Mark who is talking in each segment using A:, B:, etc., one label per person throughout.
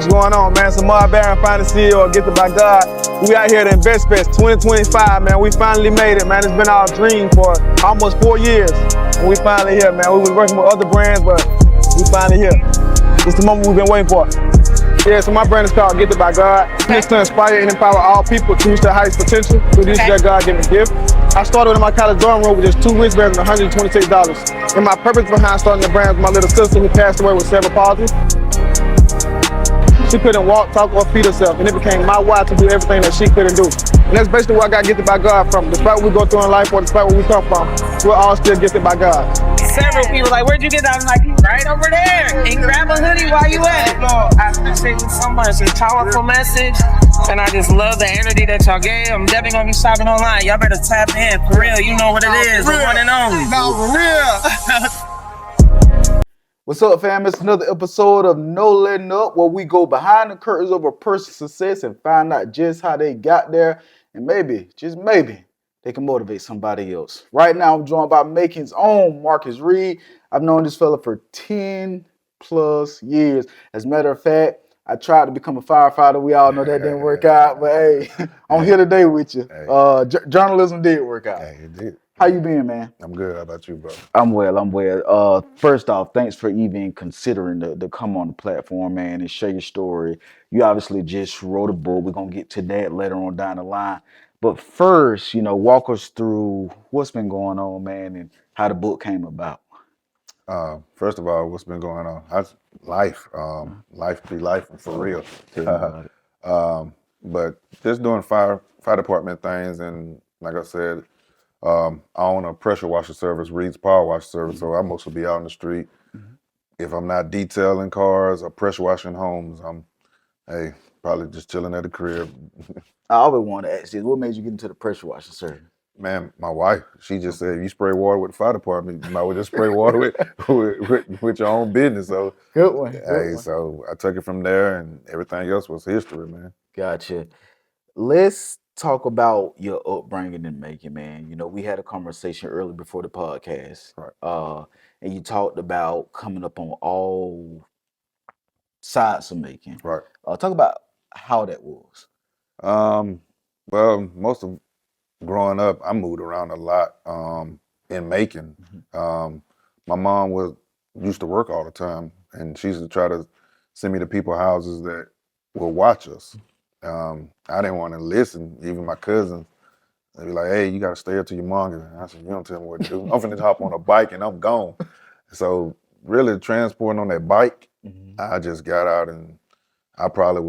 A: What's going on, man? Samar Barron, Find the CEO, Get It By God. We out here at Invest Fest 2025, man. We finally made it, man. It's been our dream for almost 4 years. And we finally here, man. We was working with other brands, but we finally here. It's the moment we've been waiting for. Yeah, so my brand is called Get It By God. It's to inspire and empower all people to reach their highest potential through this their God-given gift. I started in my college dorm room with just 2 wristbands and $126. And my purpose behind starting the brand was my little sister who passed away with cerebral palsy. She couldn't walk, talk, or feed herself, and it became my why to do everything that she couldn't do. And that's basically where I got gifted by God from. Despite what we go through in life or despite where we come from, we're all still gifted by God.
B: Several people like, where'd you get that? I'm like, right over there. And grab a hoodie while you at it. I appreciate you so much. It's a powerful message. And I just love the energy that y'all gave. I'm definitely gonna be shopping online. Y'all better tap in. For real, you know what it is. The one and only.
A: No, for real.
C: What's up, fam? It's another episode of No Letting Up, where we go behind the curtains of a person's success and find out just how they got there, and maybe, just maybe, they can motivate somebody else. Right now, I'm joined by Making's own Marcas Reid. I've known this fella for 10 plus years. As a matter of fact, I tried to become a firefighter. We all know that didn't work out, but hey, I'm here today with you. Journalism did work out.
D: Hey, it did.
C: How you been, man?
D: I'm good. How about you, bro?
C: I'm well. First off, thanks for even considering to come on the platform, man, and share your story. You obviously just wrote a book. We're going to get to that later on down the line. But first, walk us through what's been going on, man, and how the book came about.
D: First of all, what's been going on? Life be life for real.
C: Tell me about it.
D: But just doing fire department things, and like I said, I own a pressure washer service, Reid's power wash service, so I mostly be out in the street. If I'm not detailing cars or pressure washing homes, I'm probably just chilling at the crib.
C: I always wanted to ask this, what made you get into the pressure washer service?
D: Man, my wife, she just said, if you spray water with the fire department, you might well just spray water with your own business. So
C: Good one.
D: So I took it from there, and everything else was history, man.
C: Gotcha. Let's talk about your upbringing and making, man. We had a conversation early before the podcast.
D: Right.
C: And you talked about coming up on all sides of making.
D: Right.
C: Talk about how that was.
D: Well, most of growing up, I moved around a lot in making. My mom used to work all the time, and she used to try to send me to people's houses that will watch us. I didn't want to listen. Even my cousins, they'd be like, "Hey, you got to stay up till your mom." And I said, "You don't tell me what to do. I'm finna hop on a bike and I'm gone." So really transporting on that bike, I just got out, and I probably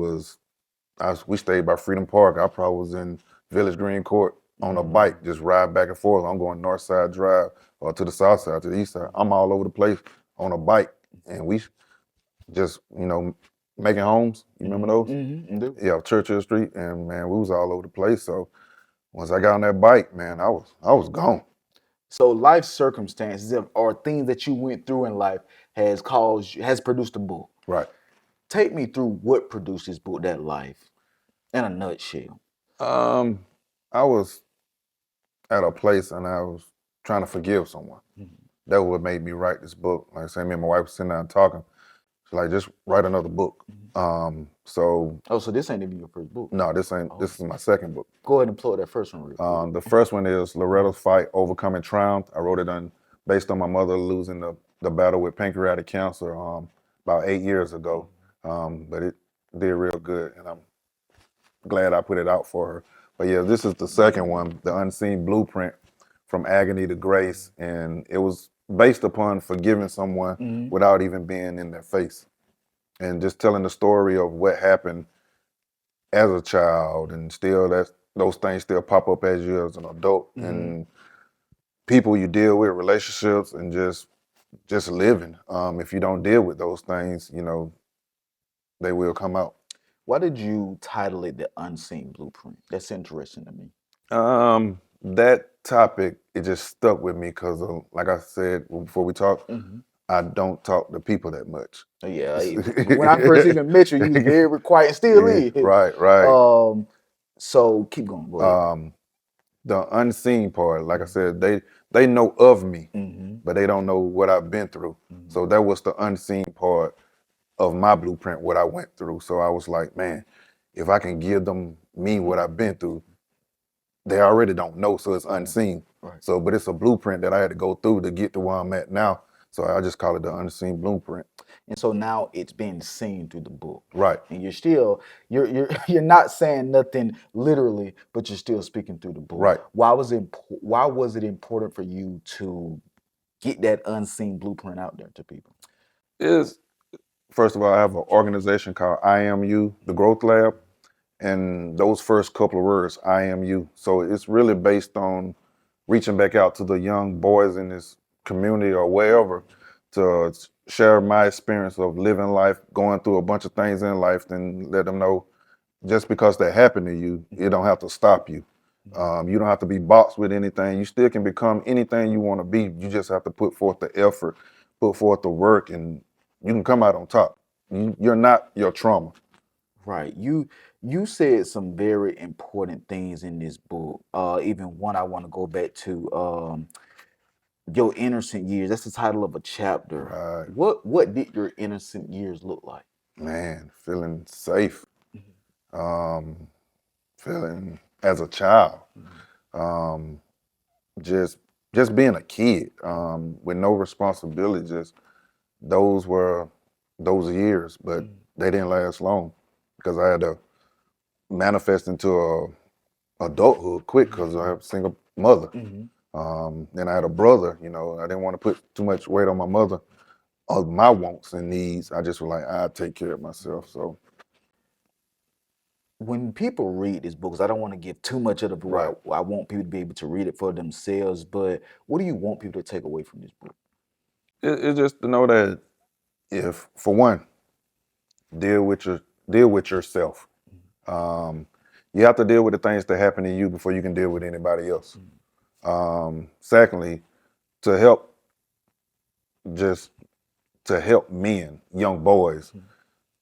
D: we stayed by Freedom Park. I probably was in Village Green Court on a bike, just ride back and forth. I'm going North Side Drive or to the South Side, to the East Side. I'm all over the place on a bike, and we just, making homes. You remember those? Yeah, Churchill Street, and man, we was all over the place. So once I got on that bike, man, I was gone.
C: So life circumstances or things that you went through in life has produced a book.
D: Right.
C: Take me through what produced this book, that life, in a nutshell.
D: I was at a place and I was trying to forgive someone. That was what made me write this book. Like I said, me and my wife was sitting down talking. She's like, just write another book. So
C: this ain't even your first book?
D: No, this is my second book.
C: Go ahead and plug that first one real quick.
D: The first one is Loretta's Fight, Overcoming Triumph. I wrote it based on my mother losing the battle with pancreatic cancer about 8 years ago. But it did real good, and I'm glad I put it out for her. But yeah, this is the second one, The Unseen Blueprint, From Agony to Grace, and it was based upon forgiving someone without even being in their face, and just telling the story of what happened as a child, and still those things still pop up as you as an adult, and people you deal with, relationships, and just living. If you don't deal with those things, they will come out.
C: Why did you title it The Unseen Blueprint? That's interesting to me.
D: That topic, it just stuck with me because, like I said before we talked, I don't talk to people that much.
C: Yeah, when I first even met you, you was very quiet and still is.
D: Right.
C: So keep going. Go ahead.
D: The unseen part, like I said, they know of me, but they don't know what I've been through. So that was the unseen part of my blueprint, what I went through. So I was like, man, if I can give them me what I've been through, they already don't know, so it's unseen.
C: Right.
D: So, but it's a blueprint that I had to go through to get to where I'm at now. So I just call it the unseen blueprint.
C: And so now it's being seen through the book.
D: Right.
C: And you're still you're not saying nothing literally, but you're still speaking through the book.
D: Right.
C: Why was it important for you to get that unseen blueprint out there to people?
D: Is first of all, I have an organization called I Am You, the Growth Lab, and those first couple of words, I am you. So it's really based on reaching back out to the young boys in this community or wherever to share my experience of living life, going through a bunch of things in life, then let them know just because that happened to you, it don't have to stop you. You don't have to be boxed with anything. You still can become anything you want to be. You just have to put forth the effort, put forth the work, and you can come out on top. You're not your trauma.
C: Right. You said some very important things in this book. Even one I want to go back to. Your innocent years. That's the title of a chapter.
D: Right.
C: What did your innocent years look like?
D: Man, feeling safe. Feeling as a child. Just being a kid with no responsibility. Just those were those years, but they didn't last long because I had to manifest into a adulthood quick because I have a single mother. Then I had a brother. I didn't want to put too much weight on my mother of my wants and needs. I just was like, I'll take care of myself. So
C: when people read this book, 'cause I don't want to give too much of the book.
D: Right.
C: I want people to be able to read it for themselves. But what do you want people to take away from this book?
D: it's just to know that if, for one, deal with yourself. You have to deal with the things that happen to you before you can deal with anybody else. Secondly, to help men, young boys,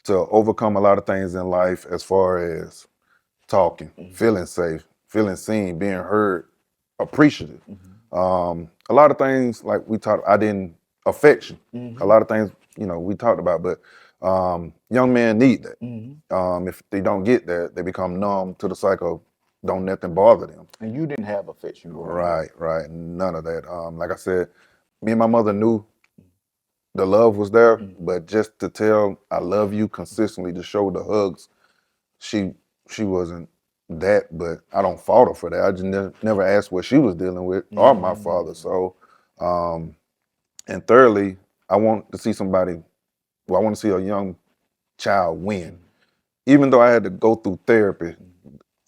D: to overcome a lot of things in life as far as talking, feeling safe, feeling seen, being heard, appreciative. A lot of things like we talked, affection. A lot of things, we talked about, but young men need that. If they don't get that, they become numb to the cycle. Don't nothing bother them.
C: And you didn't have affection growing up.
D: Right. None of that. Like I said, me and my mother knew the love was there, but just to tell I love you consistently, to show the hugs, she wasn't that, but I don't fault her for that. I just never asked what she was dealing with or my father. So, and thirdly, I want to see a young child win. Even though I had to go through therapy,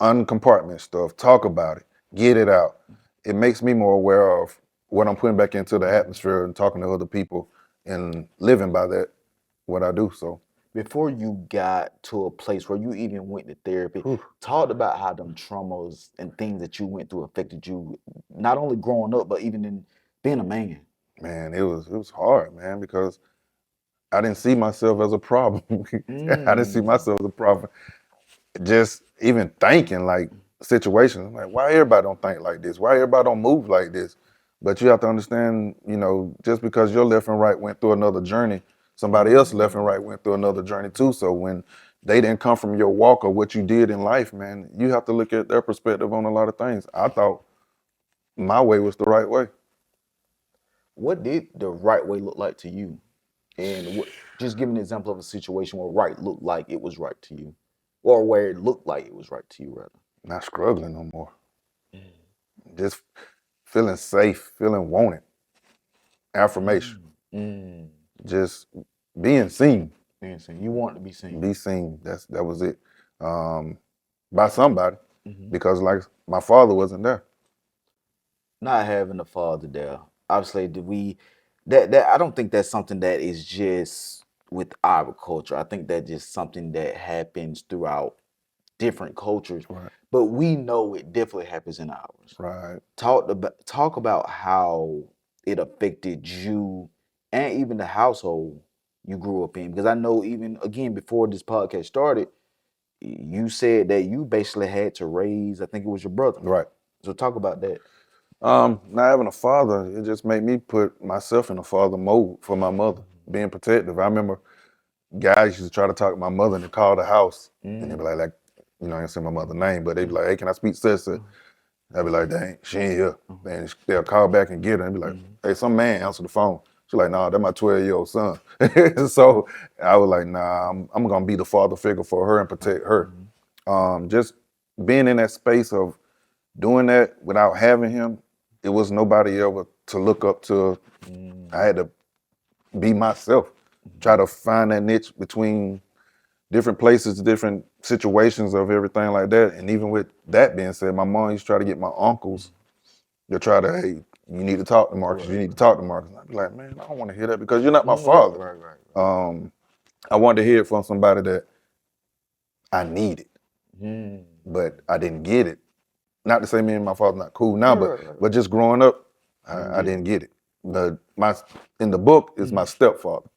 D: uncompartment stuff, talk about it, get it out, it makes me more aware of what I'm putting back into the atmosphere and talking to other people and living by that, what I do. So
C: Before you got to a place where you even went to therapy, talked about how them traumas and things that you went through affected you, not only growing up, but even in being a man.
D: man, it was hard, man, because I didn't see myself as a problem. I didn't see myself as a problem. Just even thinking like situations, like why everybody don't think like this? Why everybody don't move like this? But you have to understand, just because your left and right went through another journey, somebody else left and right went through another journey too. So when they didn't come from your walk or what you did in life, man, you have to look at their perspective on a lot of things. I thought my way was the right way.
C: What did the right way look like to you? And just give an example of a situation where right looked like it was right to you, or where it looked like it was right to you, rather.
D: Not struggling no more. Just feeling safe, feeling wanted. Affirmation. Just being seen.
C: Being seen. You want to be seen.
D: Be seen. That was it. By somebody. Because like my father wasn't there.
C: Not having a father there. Obviously, that I don't think that's something that is just with our culture. I think that's just something that happens throughout different cultures.
D: Right.
C: But we know it definitely happens in ours.
D: Right.
C: Talk about how it affected you and even the household you grew up in. Because I know even again before this podcast started, you said that you basically had to raise, I think it was your brother.
D: Right.
C: So talk about that.
D: Not having a father, it just made me put myself in a father mode for my mother, being protective. I remember guys used to try to talk to my mother and call the house, and they'd be like, you know, I ain't say my mother's name, but they'd be like, hey, can I speak to sister? I'd be like, dang, she ain't here. Then they'll call back and get her and be like, hey, some man answer the phone. She's like, nah, that's my 12-year-old son. So I was like, nah, I'm gonna be the father figure for her and protect her. Just being in that space of doing that without having him, it was nobody ever to look up to. I had to be myself, try to find that niche between different places, different situations of everything like that. And even with that being said, my mom used to try to get my uncles to try to, hey, you need to talk to Marcus, you need to talk to Marcus. And I'd be like, man, I don't want to hear that because you're not my father.
C: Right.
D: I wanted to hear it from somebody that I needed, but I didn't get it. Not to say me and my father not cool now, but just growing up, I didn't get it. In the book is my stepfather.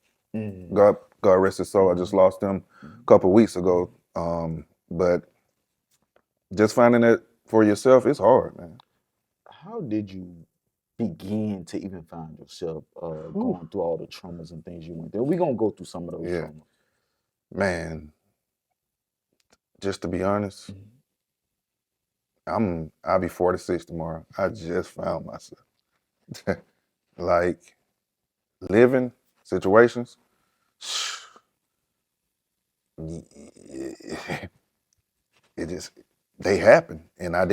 D: God rest his soul. I just lost him a couple of weeks ago. But just finding it for yourself, it's hard, man.
C: How did you begin to even find yourself going through all the traumas and things you went through? We're gonna go through some of those traumas.
D: Man, just to be honest, I'll be 46 tomorrow. I just found myself. Like living situations, it just, they happen. And I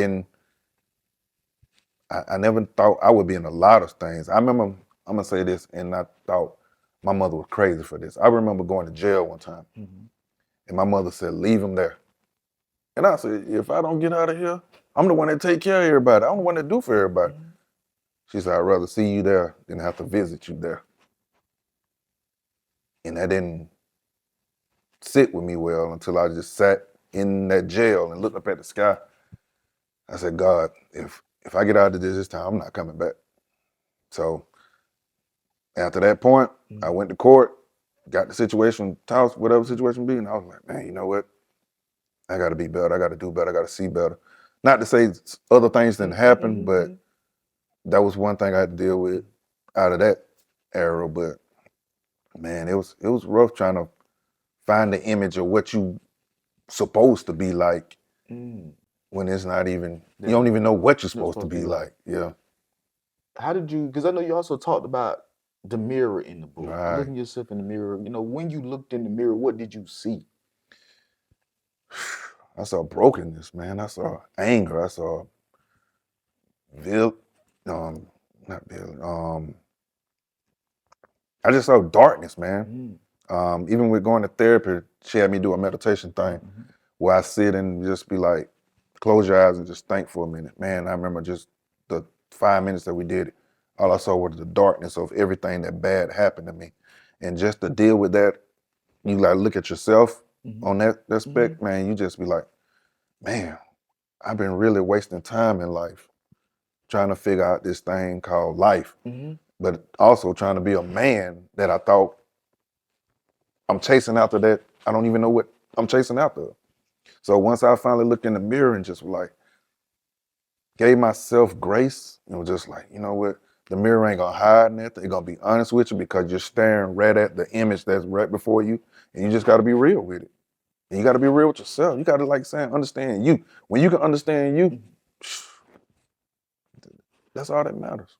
D: never thought I would be in a lot of things. I remember, I'm gonna say this, and I thought my mother was crazy for this. I remember going to jail one time, and my mother said, leave him there. And I said, if I don't get out of here, I'm the one that take care of everybody. I'm the one that do for everybody. She said, I'd rather see you there than have to visit you there. And that didn't sit with me well until I just sat in that jail and looked up at the sky. I said, God, if I get out of this time, I'm not coming back. So after that point, I went to court, got the situation, whatever situation be, and I was like, man, you know what? I got to be better. I got to do better. I got to see better. Not to say other things didn't happen, but that was one thing I had to deal with out of that era. But man, it was rough trying to find the image of what you supposed to be like when it's not even, you don't even know what you're supposed to be like. Yeah.
C: How did you, because I know you also talked about the mirror in the book,
D: Right.
C: looking yourself in the mirror. You know, when you looked in the mirror, what did you see?
D: I saw brokenness, man. I saw anger. I saw I just saw darkness, man. Even with going to therapy, she had me do a meditation thing where I sit and just be like, close your eyes and just think for a minute. Man, I remember just the 5 minutes that we did it. All I saw was the darkness of everything that bad happened to me. And just to deal with that, you like look at yourself on that aspect, man, you just be like, man, I've been really wasting time in life trying to figure out this thing called life, but also trying to be a man that I thought I'm chasing after that. I don't even know what I'm chasing after. So once I finally looked in the mirror and just like gave myself grace and was just like, you know what, the mirror ain't gonna hide nothing. It's gonna be honest with you because you're staring right at the image that's right before you, and you just gotta be real with it. And you gotta be real with yourself. You gotta, like saying, understand you. When you can understand you, that's all that matters.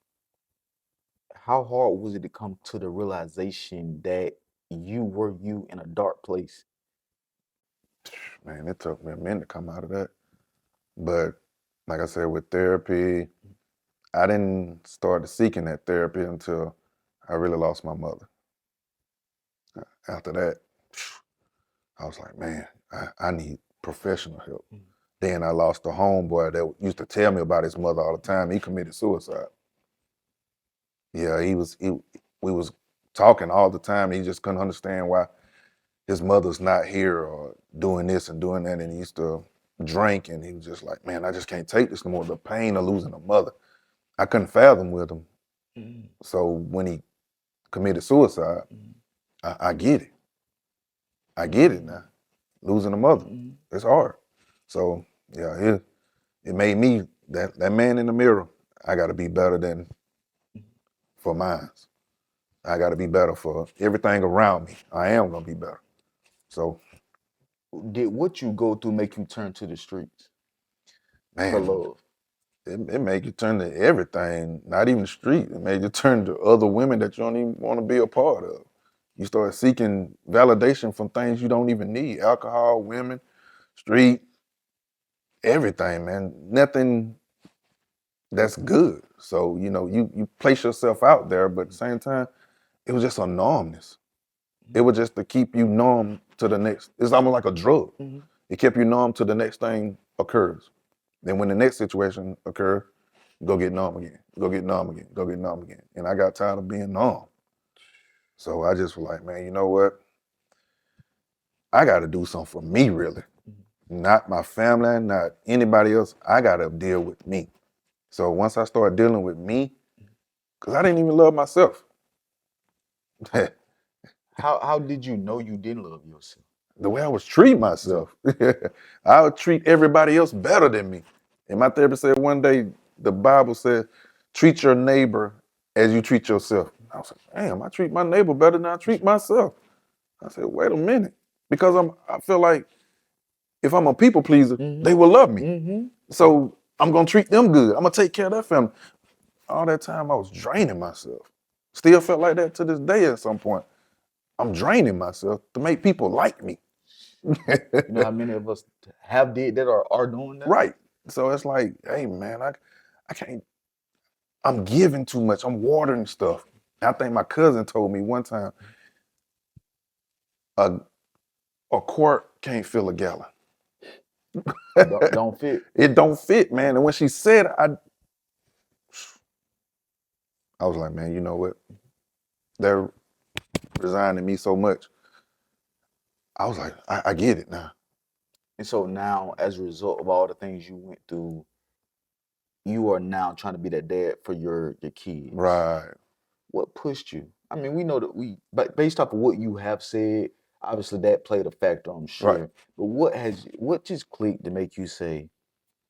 C: How hard was it to come to the realization that you were you in a dark place?
D: Man, it took me a minute to come out of that. But like I said, with therapy, I didn't start seeking that therapy until I really lost my mother. After that, I was like, man, I need professional help. Then I lost a homeboy that used to tell me about his mother all the time. He committed suicide. Yeah, we was talking all the time. He just couldn't understand why his mother's not here or doing this and doing that. And he used to drink, and he was just like, man, I just can't take this no more. The pain of losing a mother. I couldn't fathom with him. So when he committed suicide, I get it. I get it now. Losing a mother, it's hard. So yeah, it made me that man in the mirror. I got to be better than for mine. I got to be better for everything around me. I am gonna be better. So,
C: Did what you go through make you turn to the streets for
D: man,
C: love?
D: it made you turn to everything, not even the street. It made you turn to other women that you don't even want to be a part of. You start seeking validation from things you don't even need. Alcohol, women, street, everything, man. Nothing that's good. So, you place yourself out there, but at the same time, it was just a numbness. It was just to keep you numb to the next. It's almost like a drug. It kept you numb to the next thing occurs. Then when the next situation occurs, go get numb again. Go get numb again. Go get numb again. And I got tired of being numb. So I just was like, man, you know what? I got to do something for me, really. Not my family, not anybody else. I got to deal with me. So once I started dealing with me, because I didn't even love myself.
C: How did you know you didn't love yourself?
D: The way I was treating myself. I would treat everybody else better than me. And my therapist said one day, the Bible said, treat your neighbor as you treat yourself. I was like, damn, I treat my neighbor better than I treat myself. I said, wait a minute. Because I feel like if I'm a people pleaser, they will love me. So I'm going to treat them good. I'm going to take care of that family. All that time I was draining myself. Still felt like that to this day at some point. I'm draining myself to make people like me.
C: You know how many of us have did that or are doing that?
D: Right. So it's like, hey man, I can't, I'm giving too much. I'm watering stuff. I think my cousin told me one time, a quart can't fill a gallon.
C: Don't fit.
D: It don't fit, man. And when she said it, I was like, man, you know what? They're resigning me so much. I was like, I get it now.
C: And so now, as a result of all the things you went through, you are now trying to be that dad for your kids.
D: Right.
C: What pushed you? I mean, we know that but based off of what you have said, obviously that played a factor, I'm sure.
D: Right.
C: But what just clicked to make you say,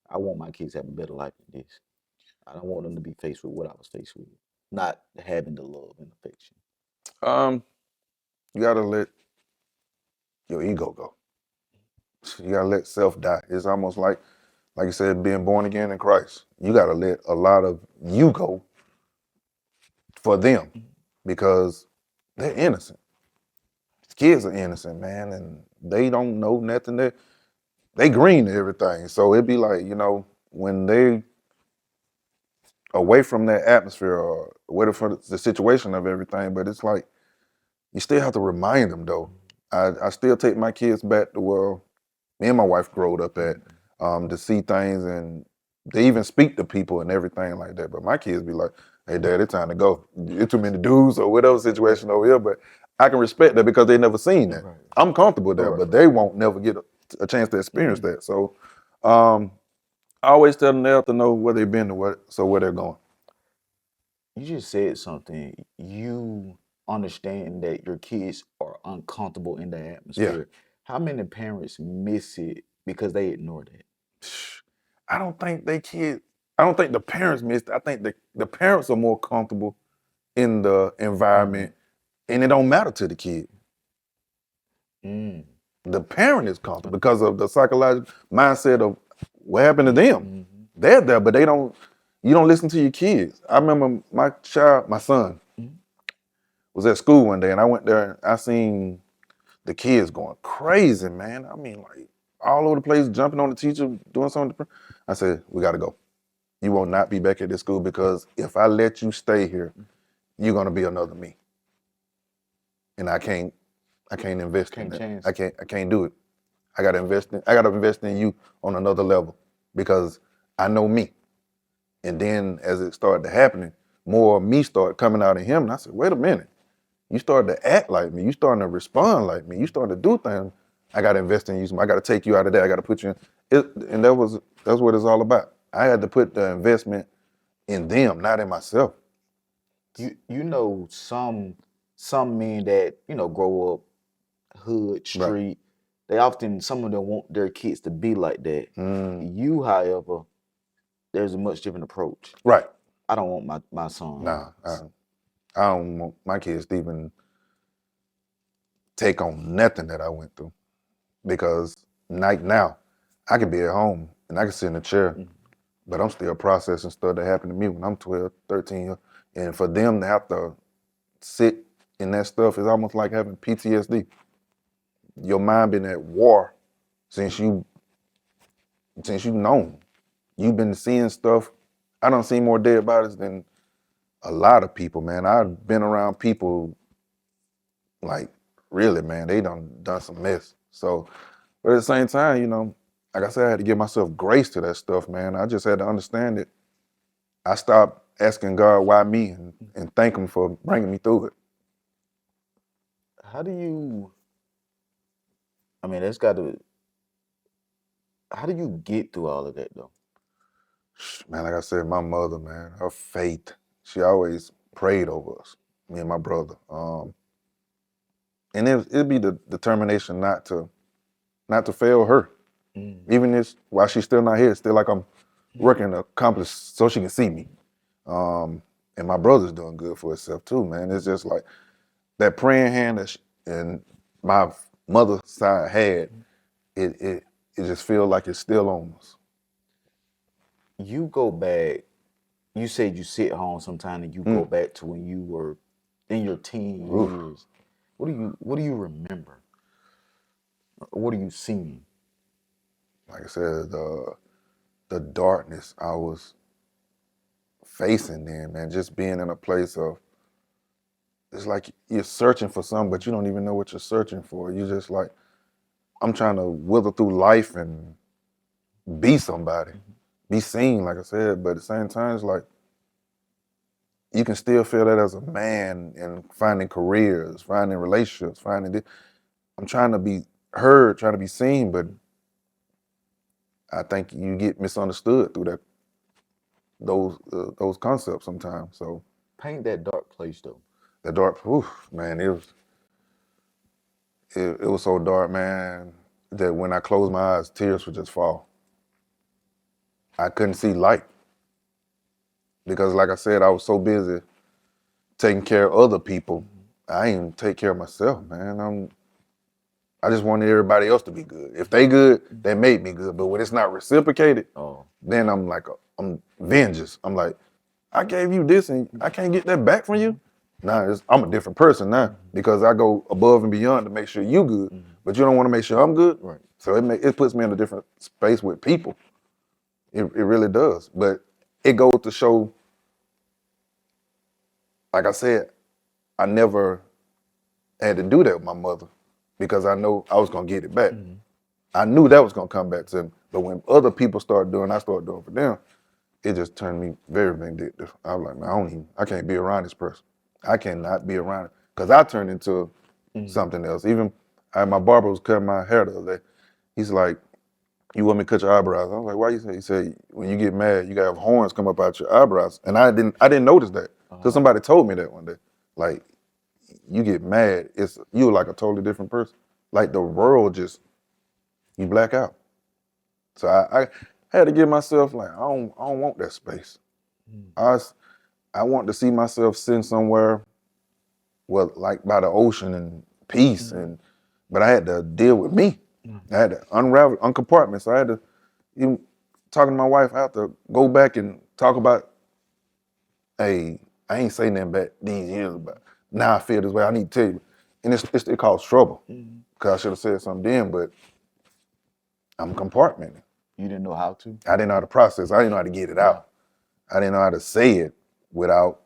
C: I want my kids to have a better life than this. I don't want them to be faced with what I was faced with, not having the love and affection.
D: You gotta let your ego go. You gotta let self die. It's almost like you said, being born again in Christ. You gotta let a lot of you go for them because they're innocent. Kids are innocent, man, and they don't know nothing. They green to everything. So it'd be like, when they away from that atmosphere or away from the situation of everything, but it's like you still have to remind them though. I still take my kids back to where me and my wife growed up at, to see things, and they even speak to people and everything like that. But my kids be like, hey dad, it's time to go. It's too many dudes or whatever situation over here. But I can respect that because they never seen that.
C: Right.
D: I'm comfortable there,
C: Right.
D: but they won't never get a chance to experience that. So I always tell them they have to know where they've been and where they're going.
C: You just said something. You understand that your kids are uncomfortable in the atmosphere. How many parents miss it because they ignore that?
D: I don't think the parents missed it. I think the parents are more comfortable in the environment, and it don't matter to the kid. The parent is comfortable because of the psychological mindset of what happened to them. They're there, but you don't listen to your kids. I remember my son was at school one day, and I went there and I seen the kids going crazy, man. I mean, like all over the place, jumping on the teacher, doing something. I said, we got to go. You will not be back at this school because if I let you stay here, you're gonna be another me. And I can't invest in that. I can't do it. I gotta invest in you on another level because I know me. And then as it started happening, more of me started coming out of him. And I said, wait a minute. You started to act like me. You starting to respond like me. You starting to do things. I got to invest in you. I got to take you out of there. I got to put you in. And that's what it's all about. I had to put the investment in them, not in myself.
C: You know some men that grow up hood street. Right. Some of them want their kids to be like that. You, however, there's a much different approach.
D: Right.
C: I don't want my son.
D: Nah, I don't want my kids to even take on nothing that I went through. Because now, I could be at home and I can sit in a chair, but I'm still processing stuff that happened to me when I'm 12, 13. And for them to have to sit in that stuff is almost like having PTSD. Your mind been at war since you known. You've been seeing stuff. I done seen more dead bodies than a lot of people, man. I've been around people like really, man, they done some mess. So, but at the same time, you know, like I said, I had to give myself grace to that stuff, man. I just had to understand it. I stopped asking God why me and thank him for bringing me through it.
C: How do you get through all of that though?
D: Man, like I said, my mother, man, her faith, she always prayed over us, me and my brother. And it'd be the determination not to fail her. Even if while she's still not here, it's still like I'm working to accomplish so she can see me. And my brother's doing good for himself too, man. It's just like that praying hand that and my mother's side had, it just feels like it's still on us.
C: You go back, you said you sit home sometime and you go back to when you were in your teen years. What do you remember? What are you seeing?
D: Like I said, the darkness I was facing then, man, just being in a place of, it's like you're searching for something, but you don't even know what you're searching for. You just like, I'm trying to wither through life and be somebody, be seen, like I said, but at the same time, it's like, you can still feel that as a man and finding careers, finding relationships, finding this. I'm trying to be heard, trying to be seen, but I think you get misunderstood through those concepts sometimes. So
C: Paint that dark place though.
D: the dark, man, it was so dark, man, that when I closed my eyes, tears would just fall. I couldn't see light because, like I said, I was so busy taking care of other people. I didn't even take care of myself, man. I just wanted everybody else to be good. If they good, they made me good. But when it's not reciprocated, then I'm like, I'm vengeance. I'm like, I gave you this and I can't get that back from you. Nah, I'm a different person now because I go above and beyond to make sure you good, but you don't want to make sure I'm good.
C: Right.
D: So it puts me in a different space with people. It really does. But it goes to show, like I said, I never had to do that with my mother because I know I was going to get it back. I knew that was going to come back to me. But when other people started doing, I started doing for them, it just turned me very vindictive. I was like, man, I can't be around this person. I cannot be around it. Because I turned into something else. Even my barber was cutting my hair the other day. He's like, you want me to cut your eyebrows? I was like, why you say? He said, when you get mad, you gotta have horns come up out your eyebrows. And I didn't notice that. Because somebody told me that one day. Like, you get mad, you're like a totally different person. Like the world just, you black out. So I had to give myself like, I don't want that space. I want to see myself sitting somewhere, well, like by the ocean and peace, but I had to deal with me. I had to uncompartment. So I had to, even talking to my wife, I have to go back and talk about, hey, I ain't saying nothing back these years, but now I feel this way. I need to tell you, and it caused trouble because I should have said something then, but I'm compartmenting.
C: You didn't know how to?
D: I didn't know how to process. I didn't know how to get it out. I didn't know how to say it without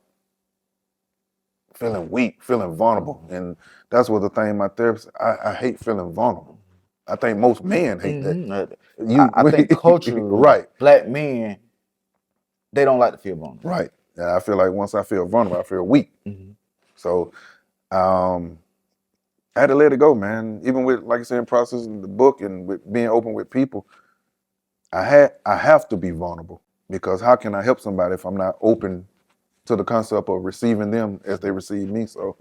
D: feeling weak, feeling vulnerable. And that's what the thing my therapist, I hate feeling vulnerable. I think most men hate that.
C: I think culturally,
D: right,
C: black men, they don't like to feel vulnerable.
D: right. And I feel like once I feel vulnerable, I feel weak. So I had to let it go, man. Even with, like I said, processing the book and with being open with people, I have to be vulnerable because how can I help somebody if I'm not open to the concept of receiving them as they receive me? So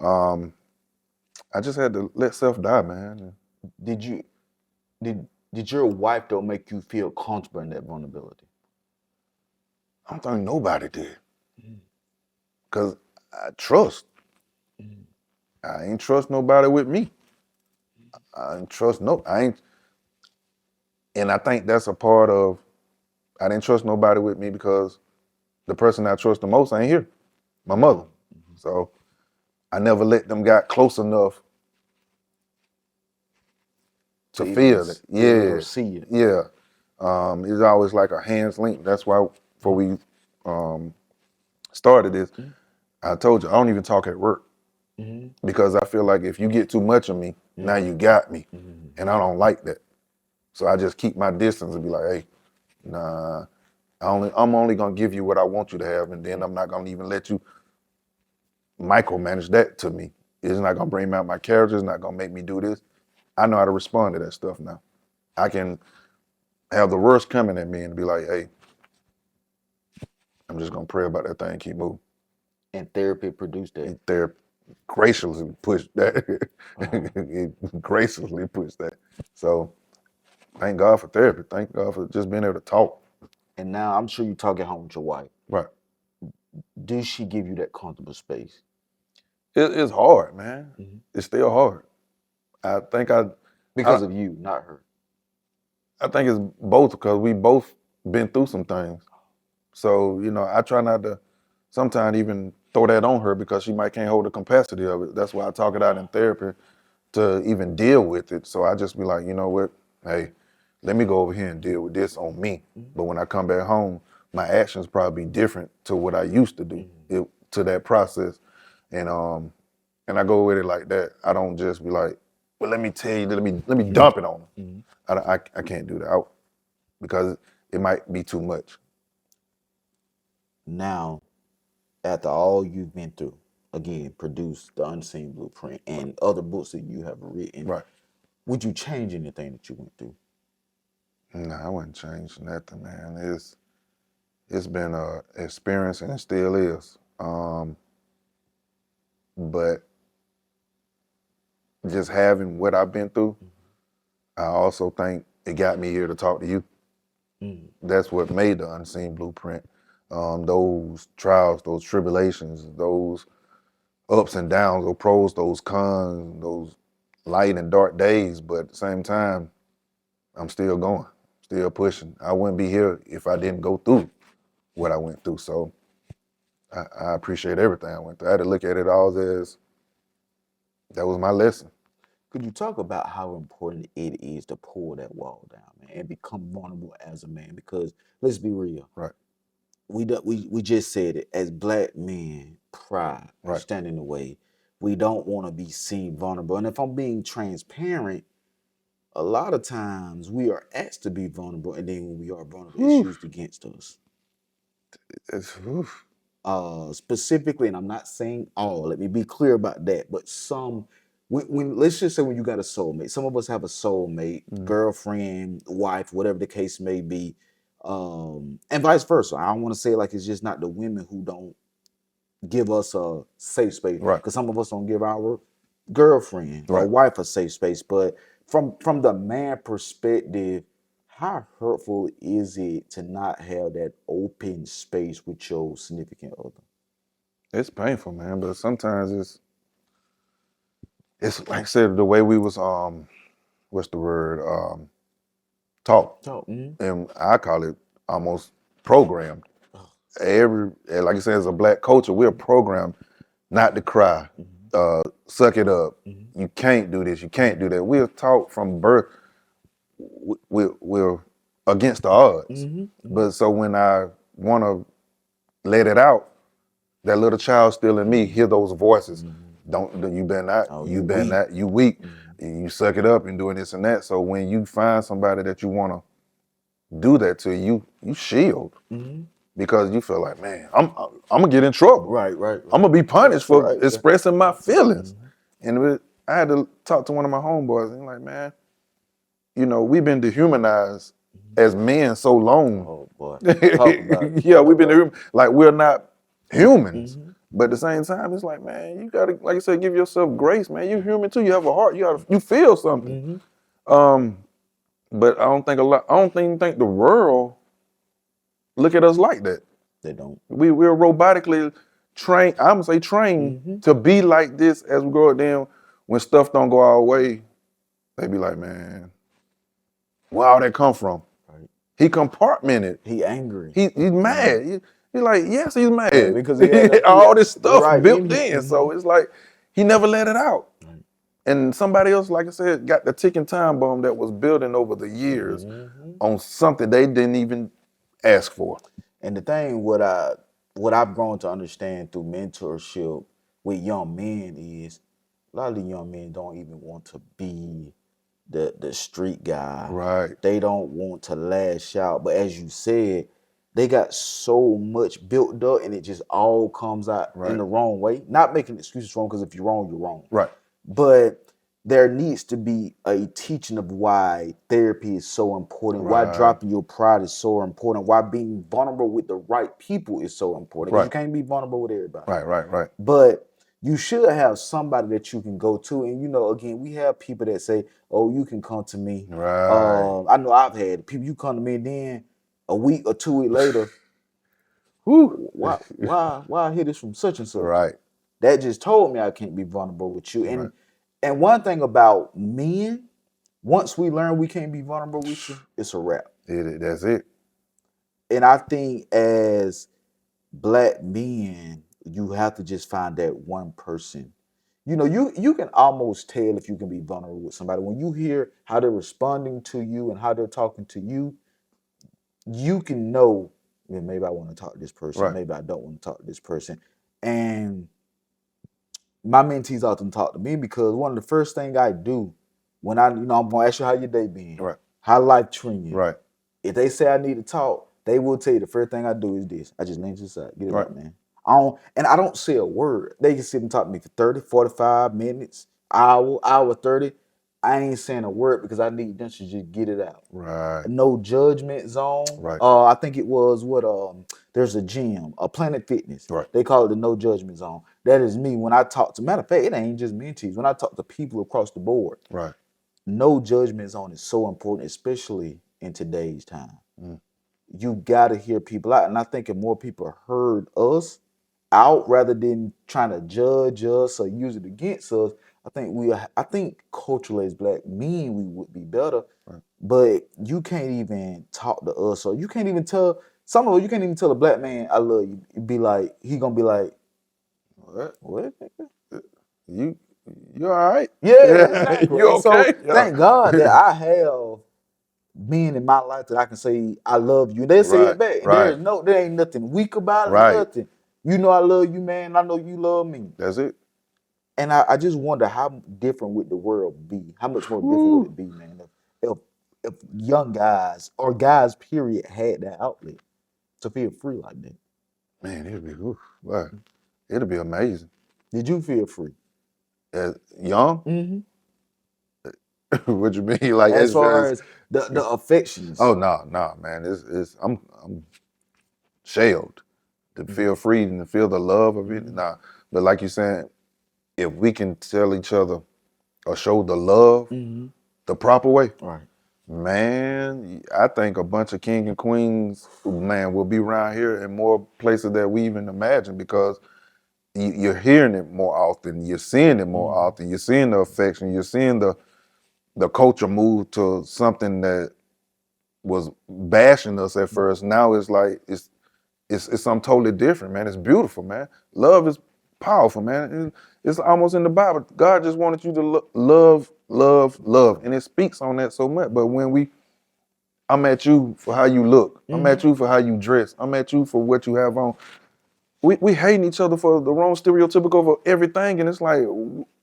D: I just had to let self die, man.
C: Did your wife though make you feel comfortable in that vulnerability?
D: I don't think nobody did. Because I trust. I ain't trust nobody with me. And I think that's a part of, I didn't trust nobody with me because the person I trust the most ain't here, my mother. So I never let them get close enough to feel it. Yeah,
C: see it.
D: yeah. It's always like a hands link. That's why before we started this, I told you I don't even talk at work because I feel like if you get too much of me, now you got me, and I don't like that. So I just keep my distance and be like, hey, nah, I'm only gonna give you what I want you to have, and then I'm not gonna even let you micromanage that to me. It's not gonna bring out my character. It's not gonna make me do this. I know how to respond to that stuff now. I can have the worst coming at me and be like, hey, I'm just gonna pray about that thing, keep moving.
C: And therapy produced that.
D: Therapy graciously pushed that. It graciously pushed that. So thank God for therapy. Thank God for just being able to talk.
C: And now I'm sure you talk at home with your wife.
D: Right.
C: Does she give you that comfortable space?
D: It's hard, man. It's still hard. I think
C: Because of you, not her.
D: I think it's both because we both been through some things. So, I try not to sometimes even throw that on her because she might can't hold the capacity of it. That's why I talk it out in therapy to even deal with it. So I just be like, you know what? Hey, let me go over here and deal with this on me. But when I come back home, my actions probably be different to what I used to do to that process. And I go with it like that. I don't just be like, well, let me tell you, let me dump it on them. I can't do that because it might be too much.
C: Now, after all you've been through, again, produce The Unseen Blueprint and other books that you have written,
D: Right.
C: would you change anything that you went through?
D: No, I wouldn't change nothing, man. It's been a experience and it still is. But just having what I've been through, I also think it got me here to talk to you. That's what made The Unseen Blueprint. Those trials, those tribulations, those ups and downs, those pros, those cons, those light and dark days. But at the same time, I'm still going, still pushing. I wouldn't be here if I didn't go through what I went through. So I appreciate everything I went through. I had to look at it all as that was my lesson.
C: Could you talk about how important it is to pull that wall down, man, and become vulnerable as a man? Because let's be real.
D: Right.
C: We just said it. As Black men, pride
D: Right.
C: stand in the way. We don't want to be seen vulnerable. And if I'm being transparent, a lot of times we are asked to be vulnerable, and then when we are vulnerable, it's used against us. Specifically, and I'm not saying all, let me be clear about that, but some, when let's just say when you got a soulmate, some of us have a soulmate, girlfriend, wife, whatever the case may be, and vice versa. I don't want to say like it's just not the women who don't give us a safe space,
D: Right.
C: because some of us don't give our girlfriend or
D: Right.
C: wife a safe space. But from the man perspective, how hurtful is it to not have that open space with your significant other?
D: It's painful, man, but sometimes it's like I said, the way we was what's the word? Taught.
C: So,
D: And I call it almost programmed. Like I said, as a Black culture, we're programmed not to cry, suck it up. You can't do this, you can't do that. We're taught from birth we're against the odds. But so when I want to let it out, that little child still in me hear those voices. Don't you better not, you better not, you weak, you suck it up and doing this and that. So when you find somebody that you want to do that to, you shield because you feel like, man, I'm gonna get in trouble.
C: Right.
D: I'm gonna be punished for
C: right.
D: expressing my feelings. And I had to talk to one of my homeboys and like, man, we've been dehumanized as men so long.
C: Oh boy. Talk about it.
D: Yeah, we've been like we're not humans. But at the same time, it's like, man, you gotta, like I said, give yourself grace, man. You're human too. You have a heart. You feel something. But I don't think the world look at us like that.
C: They don't.
D: We're robotically train. I'm gonna say train to be like this as we grow up. Then when stuff don't go our way, they be like, man, where all that come from?
C: Right.
D: He compartmented.
C: He angry.
D: He's mad. He's like, yes, he's mad.
C: Yeah, because he had
D: all this stuff
C: right,
D: built in. So it's like he never let it out.
C: Right.
D: And somebody else, like I said, got the ticking time bomb that was building over the years on something they didn't even ask for.
C: And the thing, what I've grown to understand through mentorship with young men is a lot of the young men don't even want to be the street guy.
D: Right.
C: They don't want to lash out. But as you said, they got so much built up and it just all comes out in the wrong way. Not making excuses wrong, because if you're wrong, you're wrong.
D: Right.
C: But there needs to be a teaching of why therapy is so important, why dropping your pride is so important, why being vulnerable with the right people is so important. Because you can't be vulnerable with everybody.
D: Right.
C: But you should have somebody that you can go to. And, you know, again, we have people that say, oh, you can come to me.
D: Right.
C: I know I've had people, you come to me and then a week or 2 weeks later, why I hear this from such and such?
D: Right.
C: That just told me I can't be vulnerable with you. And one thing about men, once we learn we can't be vulnerable with you, it's a wrap.
D: That's it.
C: And I think as Black men, you have to just find that one person. You know, you can almost tell if you can be vulnerable with somebody. When you hear how they're responding to you and how they're talking to you, you can know, well, maybe I want to talk to this person, maybe I don't want to talk to this person. And my mentees often talk to me because one of the first things I do when I'm gonna ask you how your day been, how life treating you.
D: Right.
C: If they say I need to talk, they will tell you the first thing I do is this. I just lean to the side, get it out, man. I don't say a word. They can sit and talk to me for 30, 45 minutes, hour 30. I ain't saying a word because I need them to just get it out.
D: Right.
C: No judgment zone.
D: Right.
C: I think it was there's a gym, a Planet Fitness.
D: Right.
C: They call it the no judgment zone. That is me when I talk to, matter of fact, it ain't just mentees. When I talk to people across the board, no judgment zone is so important, especially in today's time. You gotta hear people out. And I think if more people heard us out rather than trying to judge us or use it against us, I think culturally as Black men we would be better. But you can't even talk to us, or you can't even tell you can't even tell a Black man I love you. He gonna be like, what?
D: You all right?
C: Yeah, exactly.
D: You okay?
C: So thank God that I have men in my life that I can say I love you. And they say it back. There ain't nothing weak about it, nothing. You know I love you, man. I know you love me.
D: That's it.
C: And I just wonder how different would the world be? How much more different would it be, man, if young guys or guys, period, had that outlet to feel free like that?
D: Man, it'll be amazing.
C: Did you feel free?
D: As young? What you mean? Like
C: as far as the affections?
D: Oh no, man. I'm shelled to feel free and to feel the love of it. Nah, but like you're saying, if we can tell each other or show the love the proper way, man, I think a bunch of king and queens, man, will be around here in more places that we even imagine, because you're hearing it more often, you're seeing it more often, you're seeing the affection, you're seeing the culture move to something that was bashing us at first. Now it's like it's something totally different, man. It's beautiful, man. Love is powerful, man. It's almost in the Bible. God just wanted you to love, and it speaks on that so much. But when I'm at you for how you look, I'm at you for how you dress, I'm at you for what you have on. We hating each other for the wrong stereotypical for everything, and it's like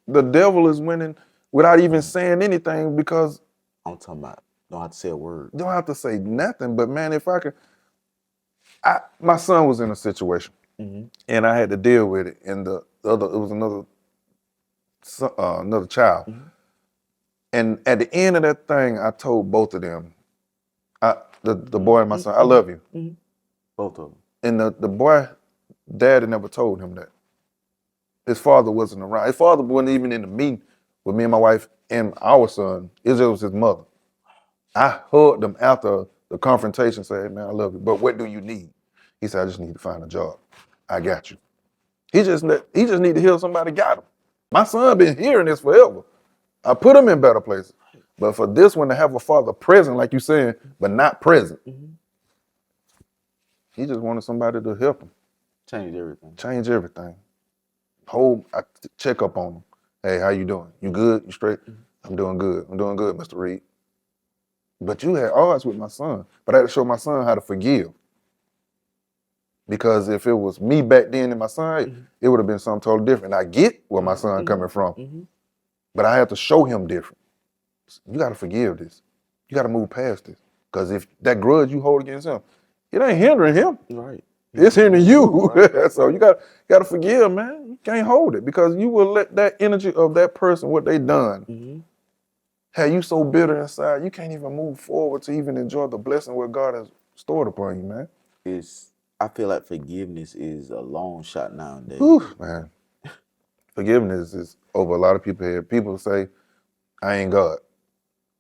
D: the devil is winning without even saying anything, because
C: I'm talking about don't have to say a word.
D: Don't have to say nothing, but man, if I could, my son was in a situation, and I had to deal with it, and it was another child, and at the end of that thing, I told both of them, the boy and my son, I love you,
C: both of them,
D: and the boy. Dad had never told him that. His father wasn't around. His father wasn't even in the meeting with me and my wife and our son. It was his mother. I hugged him after the confrontation, said, hey, man, I love you, but what do you need? He said, I just need to find a job. I got you. He just need to hear somebody got him. My son been hearing this forever. I put him in better places. But for this one to have a father present, like you saying, but not present, he just wanted somebody to help him.
C: Change everything.
D: Change everything. I check up on him. Hey, how you doing? You good? You straight? I'm doing good. I'm doing good, Mr. Reid. But you had odds with my son. But I had to show my son how to forgive. Because if it was me back then and my son, it would have been something totally different. I get where my son coming from. But I have to show him different. You got to forgive this. You got to move past this. Because if that grudge you hold against him, it ain't hindering him.
C: Right.
D: It's hindering you.
C: Right.
D: So you got to forgive, man. You can't hold it because you will let that energy of that person, what they done, have you so bitter inside, you can't even move forward to even enjoy the blessing what God has stored upon you, man.
C: I feel like forgiveness is a long shot nowadays.
D: Whew, man. Forgiveness is over a lot of people here. People say, I ain't God.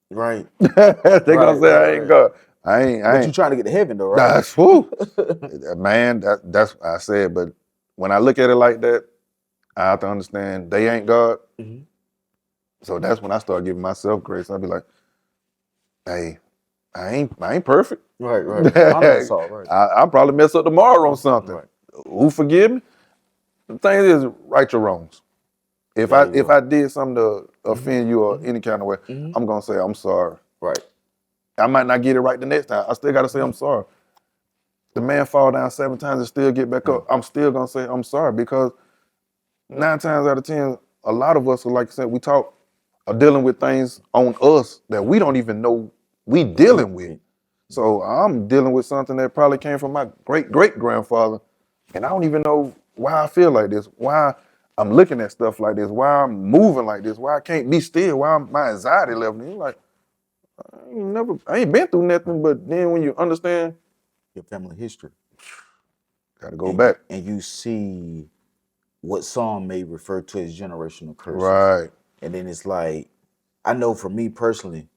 C: Right.
D: They gonna say I ain't God. I ain't.
C: But you trying to get to heaven though, right?
D: That's who. Man, that's what I said. But when I look at it like that, I have to understand they ain't God. So that's when I start giving myself grace. I'll be like, hey, I ain't perfect.
C: Right. Honest assault, right.
D: I'll probably mess up tomorrow on something.
C: Right.
D: Who forgive me? The thing is, right your wrongs. If I did something to offend you or any kind of way, I'm gonna say I'm sorry.
C: Right.
D: I might not get it right the next time. I still gotta say I'm sorry. The man fall down 7 times and still get back up. I'm still gonna say I'm sorry because 9 times out of 10, a lot of us, like I said, are dealing with things on us that we don't even know we dealing with. So I'm dealing with something that probably came from my great-great-grandfather, and I don't even know why I feel like this, why I'm looking at stuff like this, why I'm moving like this, why I can't be still, why my anxiety level. You're like, I ain't been through nothing, but then when you understand
C: your family history,
D: gotta go back.
C: And you see what some may refer to as generational curses.
D: Right.
C: And then it's like, I know for me personally,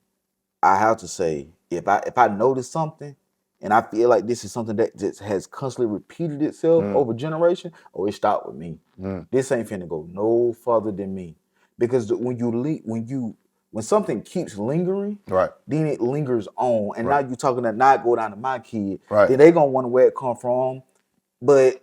C: I have to say, if I notice something and I feel like this is something that just has constantly repeated itself over generation, it stopped with me. This ain't finna go no further than me. Because when something keeps lingering,
D: Right.
C: then it lingers on. And
D: Right.
C: now you're talking that not go down to my kid.
D: Right.
C: Then they gonna wonder where it come from. But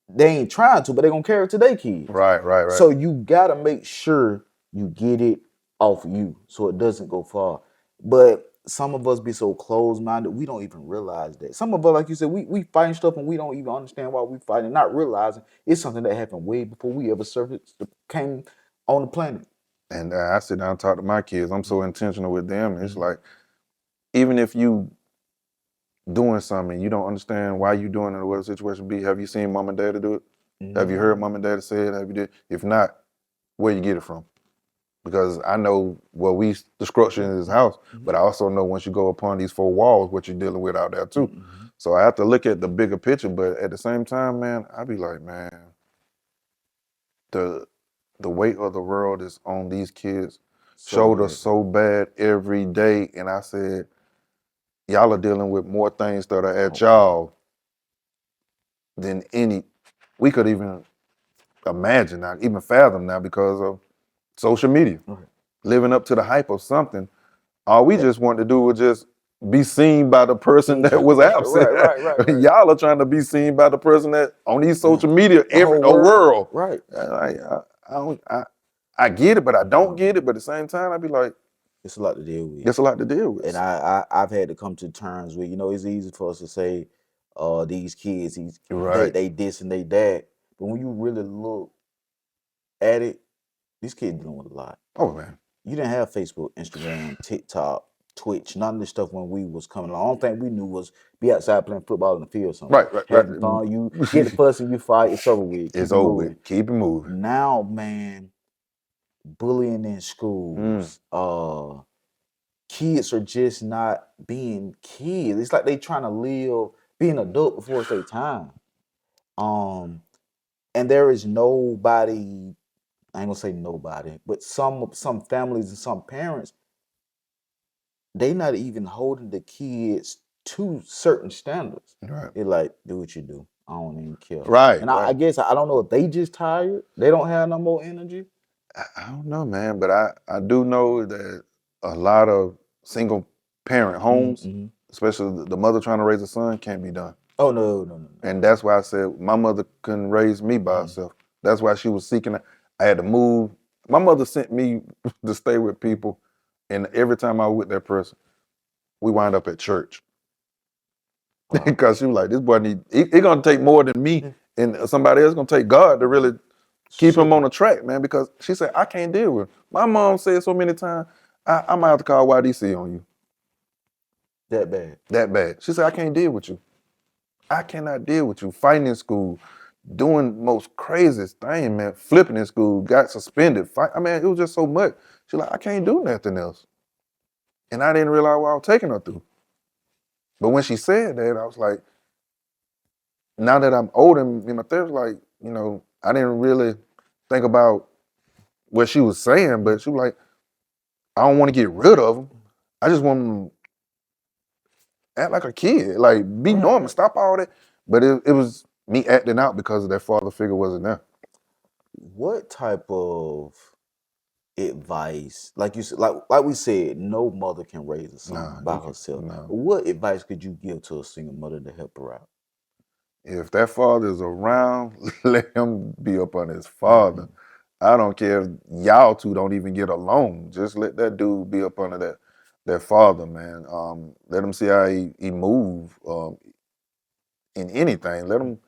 C: they ain't trying to, but they gonna carry it to their kids.
D: Right.
C: So you gotta make sure you get it off you so it doesn't go far. But some of us be so closed-minded, we don't even realize that. Some of us, like you said, we fighting stuff and we don't even understand why we fighting, not realizing it's something that happened way before we ever came on the planet.
D: And I sit down and talk to my kids. I'm so intentional with them. It's like, even if you doing something, you don't understand why you doing it or what the situation be. Have you seen mom and daddy do it? Have you heard mom and daddy say it? Have you did? If not, where you get it from? Because I know the structure in this house, but I also know once you go upon these 4 walls, what you're dealing with out there too. So I have to look at the bigger picture, but at the same time, man, I be like, man, the weight of the world is on these kids' shoulders so bad every day. And I said, y'all are dealing with more things that are at y'all than we could even imagine now, even fathom now because of social media. Living up to the hype of something. All we just want to do was just be seen by the person that was absent.
C: Right.
D: Y'all are trying to be seen by the person that on these social media, the world.
C: Right.
D: I get it, but I don't get it. But at the same time, I be like,
C: it's a lot to deal with.
D: It's a lot to deal with.
C: And I've had to come to terms with, it's easy for us to say, these kids, they this and they that. But when you really look at it, these kids dealing with a lot.
D: Oh man.
C: You didn't have Facebook, Instagram, TikTok, Twitch, none of this stuff when we was coming along. The only thing we knew was be outside playing football in the field or something.
D: Right.
C: Having fun. You get the fuss and you fight, it's over with.
D: It's over with. Keep it moving.
C: Now, man, bullying in schools, kids are just not being kids. It's like they trying to live, be an adult before it's their time. And there is nobody, I ain't gonna say nobody, but some families and some parents, they not even holding the kids to certain standards.
D: Right.
C: They're like, do what you do. I don't even care.
D: Right,
C: And I
D: right.
C: guess I don't know if they just tired. They don't have no more energy.
D: I don't know, man, but I do know that a lot of single parent homes,
C: Mm-hmm.
D: especially the mother trying to raise a son, can't be done.
C: Oh no.
D: And that's why I said my mother couldn't raise me by herself. That's why she was seeking. I had to move. My mother sent me to stay with people, and every time I was with that person, we wind up at church because she was like, "This boy need. It gonna take more than me and somebody else gonna take God to really keep him on the track, man." Because she said, "I can't deal with it." My mom said so many times, "I might have to call YDC on you."
C: That bad.
D: That bad. She said, "I can't deal with you. I cannot deal with you fighting in school." Doing most craziest thing, man. Flipping in school, got suspended. I mean, it was just so much. She's like, I can't do nothing else. And I didn't realize what I was taking her through. But when she said that, I was like, now that I'm older, my therapist, like, I didn't really think about what she was saying, but she was like, I don't want to get rid of them. I just want them to act like a kid, like be normal, stop all that. But it was me acting out because that father figure wasn't there.
C: What type of advice, like you said, like we said, no mother can raise a son by herself.
D: No.
C: What advice could you give to a single mother to help her out?
D: If that father is around, let him be up on his father. I don't care if y'all two don't even get along. Just let that dude be up under that father, man. Let him see how he move in anything. Let him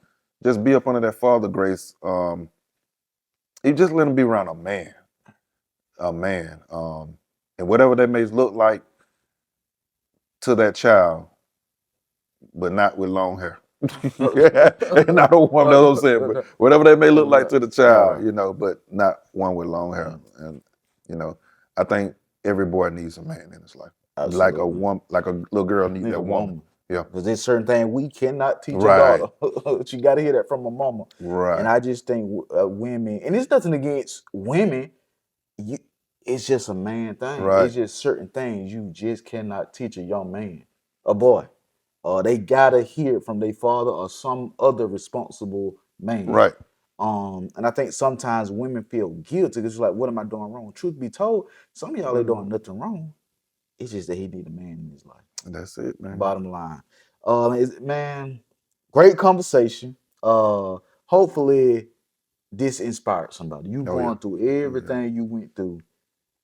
D: just be up under that father grace. You just let him be around a man. And whatever that may look like to that child, but not with long hair. And I don't want to say it, but whatever they may look like to the child, but not one with long hair. And I think every boy needs a man in his life, like a woman, like a little girl needs that woman. Yeah,
C: because there's certain things we cannot teach
D: right.
C: a daughter. She got to hear that from a mama.
D: Right.
C: And I just think women, and it's nothing against women. It's just a man thing.
D: Right.
C: It's just certain things you just cannot teach a young man, a boy. They gotta hear it from their father or some other responsible man.
D: Right.
C: And I think sometimes women feel guilty because it's like, what am I doing wrong? Truth be told, some of y'all ain't doing nothing wrong. It's just that he need a man in his life.
D: That's it, man.
C: Bottom line. Man, great conversation. Hopefully this inspired somebody. You going through everything you went through.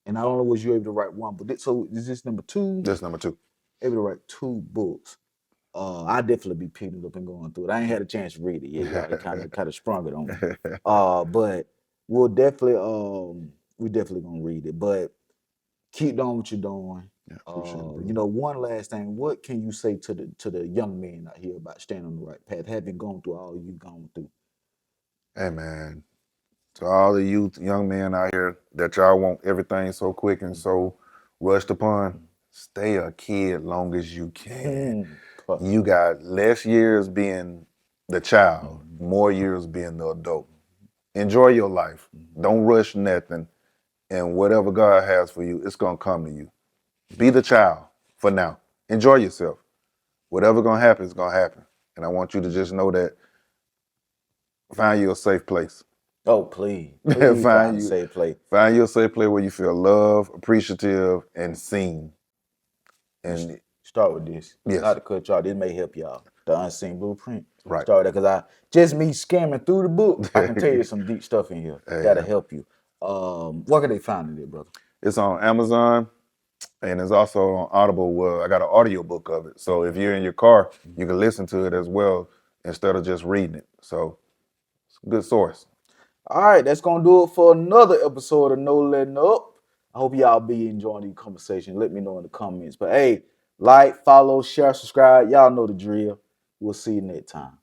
C: And not only was you able to write one, but so is this number 2?
D: That's number 2.
C: Able to write 2 books. I definitely be picking it up and going through it. I ain't had a chance to read it yet. Y'all kind of sprung it on me. But we'll definitely we definitely gonna read it. But keep doing what you're doing.
D: Yeah, appreciate it,
C: One last thing. What can you say to the young men out here about staying on the right path, having gone through all you've gone through?
D: Hey, man. To all the youth, young men out here that y'all want everything so quick and so rushed upon, stay a kid long as you can. You got less years being the child, more years being the adult. Enjoy your life. Don't rush nothing. And whatever God has for you, it's going to come to you. Be the child for now. Enjoy yourself. Whatever going to happen is going to happen. And I want you to just know that find you a safe place.
C: Oh, please find a safe place.
D: Find you a safe place where you feel loved, appreciative, and seen. And
C: start with this.
D: Yes.
C: Not to cut y'all. This may help y'all. The Unseen Blueprint.
D: Right.
C: Start that because just me scamming through the book, I can tell you some deep stuff in here. That'll help you. Where can they find it, brother?
D: It's on Amazon. And it's also on Audible. Well, I got an audio book of it. So if you're in your car, you can listen to it as well instead of just reading it. So it's a good source.
C: All right, that's going to do it for another episode of No Letting Up. I hope y'all be enjoying these conversations. Let me know in the comments. But hey, like, follow, share, subscribe. Y'all know the drill. We'll see you next time.